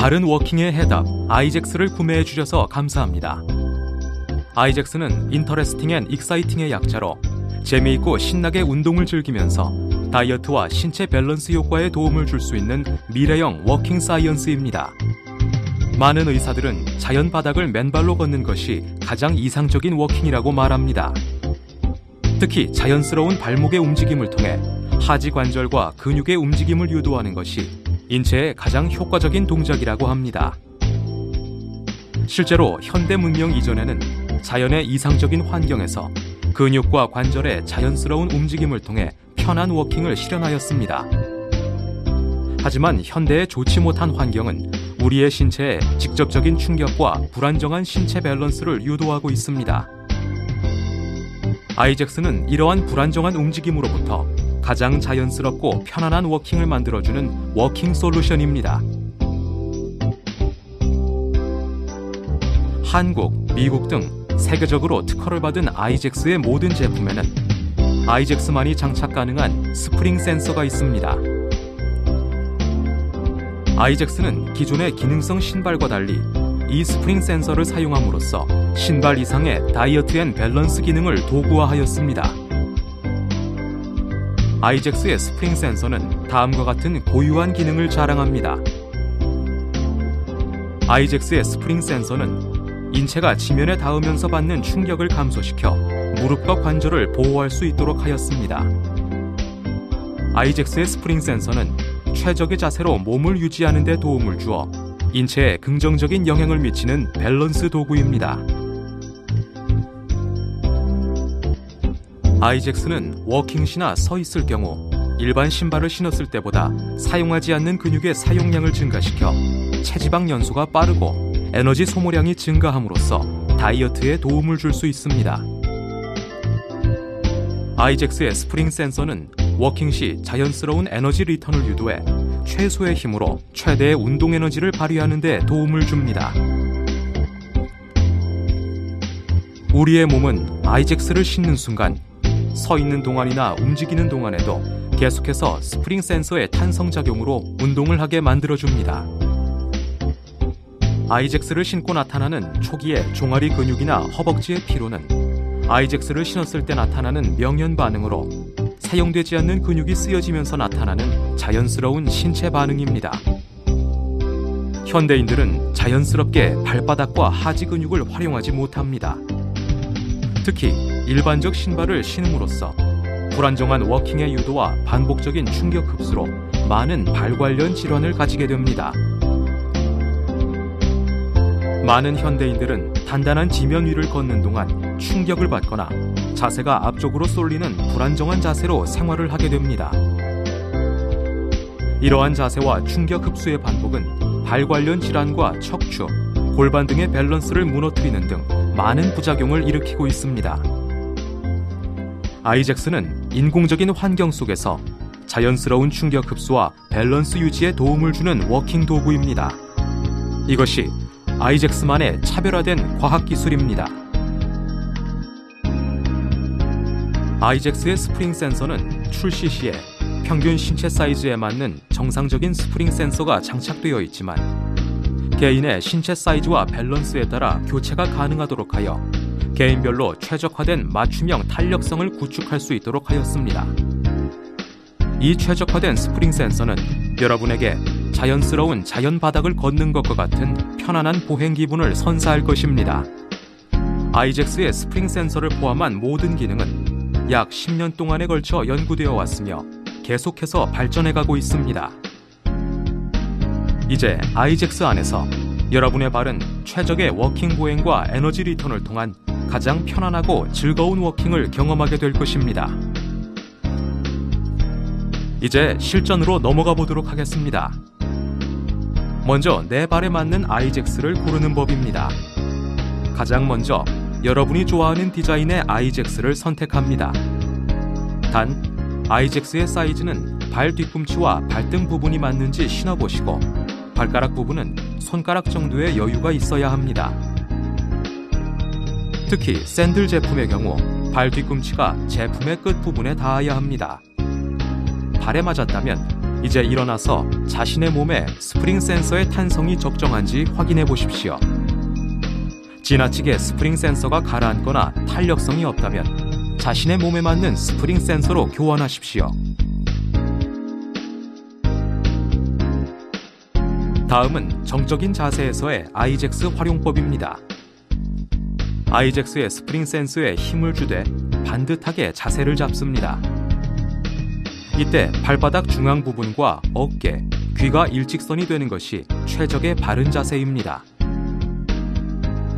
바른 워킹의 해답 아이젝스를 구매해 주셔서 감사합니다. 아이젝스는 인터레스팅 앤 익사이팅의 약자로 재미있고 신나게 운동을 즐기면서 다이어트와 신체 밸런스 효과에 도움을 줄 수 있는 미래형 워킹 사이언스입니다. 많은 의사들은 자연 바닥을 맨발로 걷는 것이 가장 이상적인 워킹이라고 말합니다. 특히 자연스러운 발목의 움직임을 통해 하지 관절과 근육의 움직임을 유도하는 것이 인체의 가장 효과적인 동작이라고 합니다. 실제로 현대 문명 이전에는 자연의 이상적인 환경에서 근육과 관절의 자연스러운 움직임을 통해 편한 워킹을 실현하였습니다. 하지만 현대의 좋지 못한 환경은 우리의 신체에 직접적인 충격과 불안정한 신체 밸런스를 유도하고 있습니다. 아이젝스는 이러한 불안정한 움직임으로부터 가장 자연스럽고 편안한 워킹을 만들어주는 워킹 솔루션입니다. 한국, 미국 등 세계적으로 특허를 받은 아이젝스의 모든 제품에는 아이젝스만이 장착 가능한 스프링 센서가 있습니다. 아이젝스는 기존의 기능성 신발과 달리 이 스프링 센서를 사용함으로써 신발 이상의 다이어트 앤 밸런스 기능을 도구화하였습니다. 아이젝스의 스프링 센서는 다음과 같은 고유한 기능을 자랑합니다. 아이젝스의 스프링 센서는 인체가 지면에 닿으면서 받는 충격을 감소시켜 무릎과 관절을 보호할 수 있도록 하였습니다. 아이젝스의 스프링 센서는 최적의 자세로 몸을 유지하는 데 도움을 주어 인체에 긍정적인 영향을 미치는 밸런스 도구입니다. 아이젝스는 워킹 시나 서 있을 경우 일반 신발을 신었을 때보다 사용하지 않는 근육의 사용량을 증가시켜 체지방 연소가 빠르고 에너지 소모량이 증가함으로써 다이어트에 도움을 줄 수 있습니다. 아이젝스의 스프링 센서는 워킹 시 자연스러운 에너지 리턴을 유도해 최소의 힘으로 최대의 운동 에너지를 발휘하는 데 도움을 줍니다. 우리의 몸은 아이젝스를 신는 순간 서 있는 동안이나 움직이는 동안에도 계속해서 스프링 센서의 탄성작용으로 운동을 하게 만들어줍니다. 아이젝스를 신고 나타나는 초기의 종아리 근육이나 허벅지의 피로는 아이젝스를 신었을 때 나타나는 명현 반응으로 사용되지 않는 근육이 쓰여지면서 나타나는 자연스러운 신체 반응입니다. 현대인들은 자연스럽게 발바닥과 하지 근육을 활용하지 못합니다. 특히 일반적 신발을 신음으로써 불안정한 워킹의 유도와 반복적인 충격 흡수로 많은 발 관련 질환을 가지게 됩니다. 많은 현대인들은 단단한 지면 위를 걷는 동안 충격을 받거나 자세가 앞쪽으로 쏠리는 불안정한 자세로 생활을 하게 됩니다. 이러한 자세와 충격 흡수의 반복은 발 관련 질환과 척추, 골반 등의 밸런스를 무너뜨리는 등 많은 부작용을 일으키고 있습니다. 아이젝스는 인공적인 환경 속에서 자연스러운 충격 흡수와 밸런스 유지에 도움을 주는 워킹 도구입니다. 이것이 아이젝스만의 차별화된 과학기술입니다. 아이젝스의 스프링 센서는 출시 시에 평균 신체 사이즈에 맞는 정상적인 스프링 센서가 장착되어 있지만 개인의 신체 사이즈와 밸런스에 따라 교체가 가능하도록 하여 개인별로 최적화된 맞춤형 탄력성을 구축할 수 있도록 하였습니다. 이 최적화된 스프링 센서는 여러분에게 자연스러운 자연 바닥을 걷는 것과 같은 편안한 보행 기분을 선사할 것입니다. 아이젝스의 스프링 센서를 포함한 모든 기능은 약 10년 동안에 걸쳐 연구되어 왔으며 계속해서 발전해가고 있습니다. 이제 아이젝스 안에서 여러분의 발은 최적의 워킹 보행과 에너지 리턴을 통한 가장 편안하고 즐거운 워킹을 경험하게 될 것입니다. 이제 실전으로 넘어가 보도록 하겠습니다. 먼저 내 발에 맞는 아이젝스를 고르는 법입니다. 가장 먼저 여러분이 좋아하는 디자인의 아이젝스를 선택합니다. 단, 아이젝스의 사이즈는 발 뒤꿈치와 발등 부분이 맞는지 신어보시고 발가락 부분은 손가락 정도의 여유가 있어야 합니다. 특히 샌들 제품의 경우 발 뒤꿈치가 제품의 끝부분에 닿아야 합니다. 발에 맞았다면 이제 일어나서 자신의 몸에 스프링 센서의 탄성이 적정한지 확인해 보십시오. 지나치게 스프링 센서가 가라앉거나 탄력성이 없다면 자신의 몸에 맞는 스프링 센서로 교환하십시오. 다음은 정적인 자세에서의 아이젝스 활용법입니다. 아이젝스의 스프링 센서에 힘을 주되 반듯하게 자세를 잡습니다. 이때 발바닥 중앙 부분과 어깨, 귀가 일직선이 되는 것이 최적의 바른 자세입니다.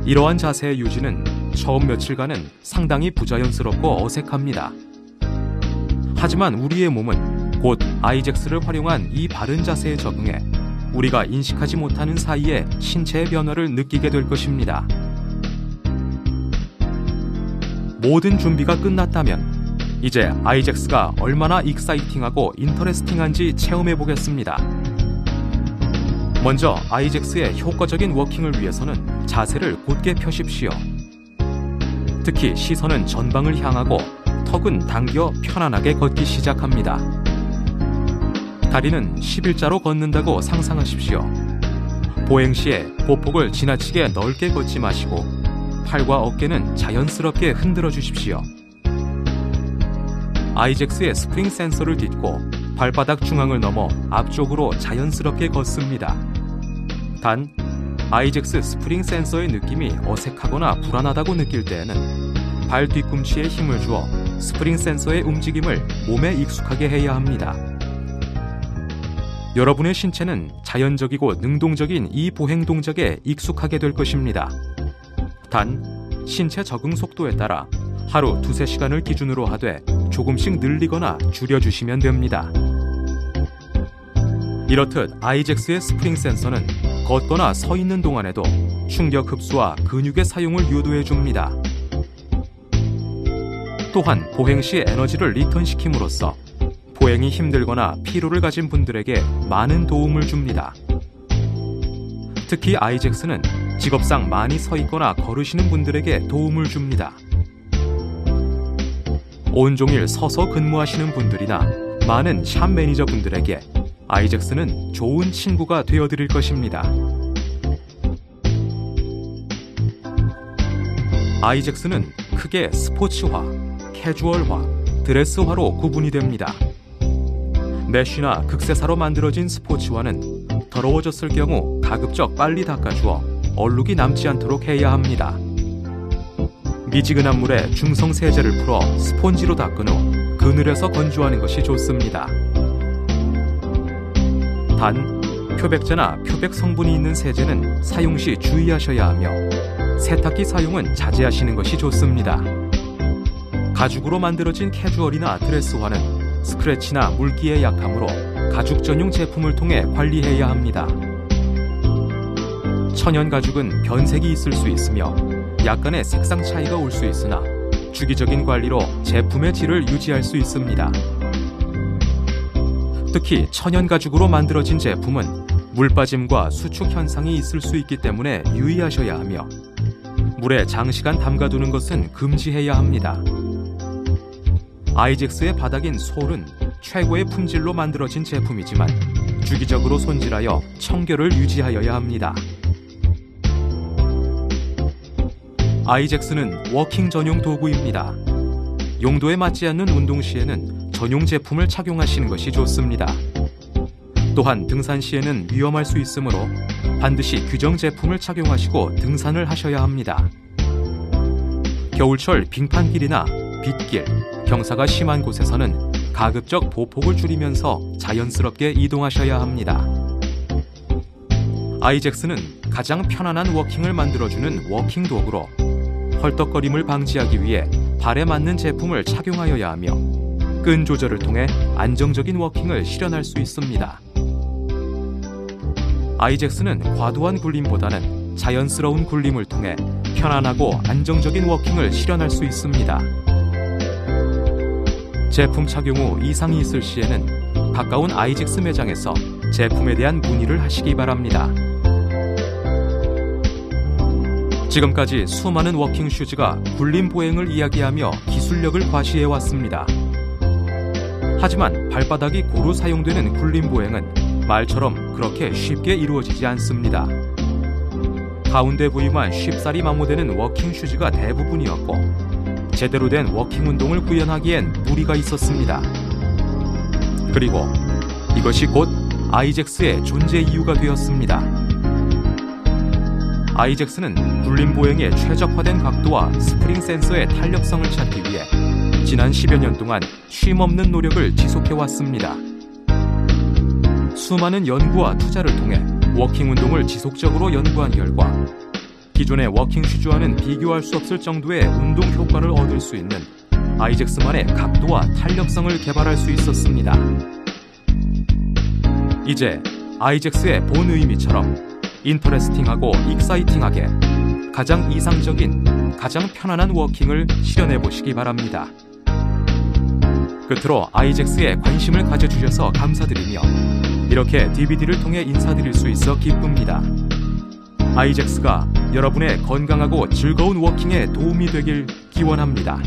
이러한 자세의 유지는 처음 며칠간은 상당히 부자연스럽고 어색합니다. 하지만 우리의 몸은 곧 아이젝스를 활용한 이 바른 자세에 적응해 우리가 인식하지 못하는 사이에 신체의 변화를 느끼게 될 것입니다. 모든 준비가 끝났다면 이제 아이젝스가 얼마나 익사이팅하고 인터레스팅한지 체험해 보겠습니다. 먼저 아이젝스의 효과적인 워킹을 위해서는 자세를 곧게 펴십시오. 특히 시선은 전방을 향하고 턱은 당겨 편안하게 걷기 시작합니다. 다리는 11자로 걷는다고 상상하십시오. 보행 시에 보폭을 지나치게 넓게 걷지 마시고 팔과 어깨는 자연스럽게 흔들어 주십시오. 아이젝스의 스프링 센서를 딛고 발바닥 중앙을 넘어 앞쪽으로 자연스럽게 걷습니다. 단, 아이젝스 스프링 센서의 느낌이 어색하거나 불안하다고 느낄 때에는 발 뒤꿈치에 힘을 주어 스프링 센서의 움직임을 몸에 익숙하게 해야 합니다. 여러분의 신체는 자연적이고 능동적인 이 보행 동작에 익숙하게 될 것입니다. 단, 신체 적응 속도에 따라 하루 2-3시간을 기준으로 하되 조금씩 늘리거나 줄여주시면 됩니다. 이렇듯 아이젝스의 스프링 센서는 걷거나 서 있는 동안에도 충격 흡수와 근육의 사용을 유도해 줍니다. 또한 보행 시 에너지를 리턴시킴으로써 보행이 힘들거나 피로를 가진 분들에게 많은 도움을 줍니다. 특히 아이젝스는 직업상 많이 서 있거나 걸으시는 분들에게 도움을 줍니다. 온종일 서서 근무하시는 분들이나 많은 샵 매니저 분들에게 아이젝스는 좋은 친구가 되어드릴 것입니다. 아이젝스는 크게 스포츠화, 캐주얼화, 드레스화로 구분이 됩니다. 메쉬나 극세사로 만들어진 스포츠화는 더러워졌을 경우 가급적 빨리 닦아주어 얼룩이 남지 않도록 해야 합니다. 미지근한 물에 중성 세제를 풀어 스폰지로 닦은 후 그늘에서 건조하는 것이 좋습니다. 단, 표백제나 표백 성분이 있는 세제는 사용 시 주의하셔야 하며 세탁기 사용은 자제하시는 것이 좋습니다. 가죽으로 만들어진 캐주얼이나 드레스화는 스크래치나 물기에 약하므로 가죽 전용 제품을 통해 관리해야 합니다. 천연 가죽은 변색이 있을 수 있으며 약간의 색상 차이가 올 수 있으나 주기적인 관리로 제품의 질을 유지할 수 있습니다. 특히 천연 가죽으로 만들어진 제품은 물빠짐과 수축 현상이 있을 수 있기 때문에 유의하셔야 하며 물에 장시간 담가두는 것은 금지해야 합니다. 아이젝스의 바닥인 솔은 최고의 품질로 만들어진 제품이지만 주기적으로 손질하여 청결을 유지하여야 합니다. 아이젝스는 워킹 전용 도구입니다. 용도에 맞지 않는 운동 시에는 전용 제품을 착용하시는 것이 좋습니다. 또한 등산 시에는 위험할 수 있으므로 반드시 규정 제품을 착용하시고 등산을 하셔야 합니다. 겨울철 빙판길이나 빗길, 경사가 심한 곳에서는 가급적 보폭을 줄이면서 자연스럽게 이동하셔야 합니다. 아이젝스는 가장 편안한 워킹을 만들어주는 워킹 도구로 헐떡거림을 방지하기 위해 발에 맞는 제품을 착용하여야 하며 끈 조절을 통해 안정적인 워킹을 실현할 수 있습니다. 아이젝스는 과도한 굴림보다는 자연스러운 굴림을 통해 편안하고 안정적인 워킹을 실현할 수 있습니다. 제품 착용 후 이상이 있을 시에는 가까운 아이젝스 매장에서 제품에 대한 문의를 하시기 바랍니다. 지금까지 수많은 워킹 슈즈가 굴림 보행을 이야기하며 기술력을 과시해왔습니다. 하지만 발바닥이 고루 사용되는 굴림보행은 말처럼 그렇게 쉽게 이루어지지 않습니다. 가운데 부위만 쉽사리 마모되는 워킹 슈즈가 대부분이었고 제대로 된 워킹 운동을 구현하기엔 무리가 있었습니다. 그리고 이것이 곧 아이젝스의 존재 이유가 되었습니다. 아이젝스는 굴림보행의 최적화된 각도와 스프링 센서의 탄력성을 찾기 위해 지난 10여 년 동안 쉼없는 노력을 지속해왔습니다. 수많은 연구와 투자를 통해 워킹 운동을 지속적으로 연구한 결과 기존의 워킹 슈즈와는 비교할 수 없을 정도의 운동 효과를 얻을 수 있는 아이젝스만의 각도와 탄력성을 개발할 수 있었습니다. 이제 아이젝스의 본 의미처럼 인터레스팅하고 익사이팅하게 가장 이상적인, 가장 편안한 워킹을 실현해 보시기 바랍니다. 끝으로 아이젝스에 관심을 가져주셔서 감사드리며 이렇게 DVD를 통해 인사드릴 수 있어 기쁩니다. 아이젝스가 여러분의 건강하고 즐거운 워킹에 도움이 되길 기원합니다.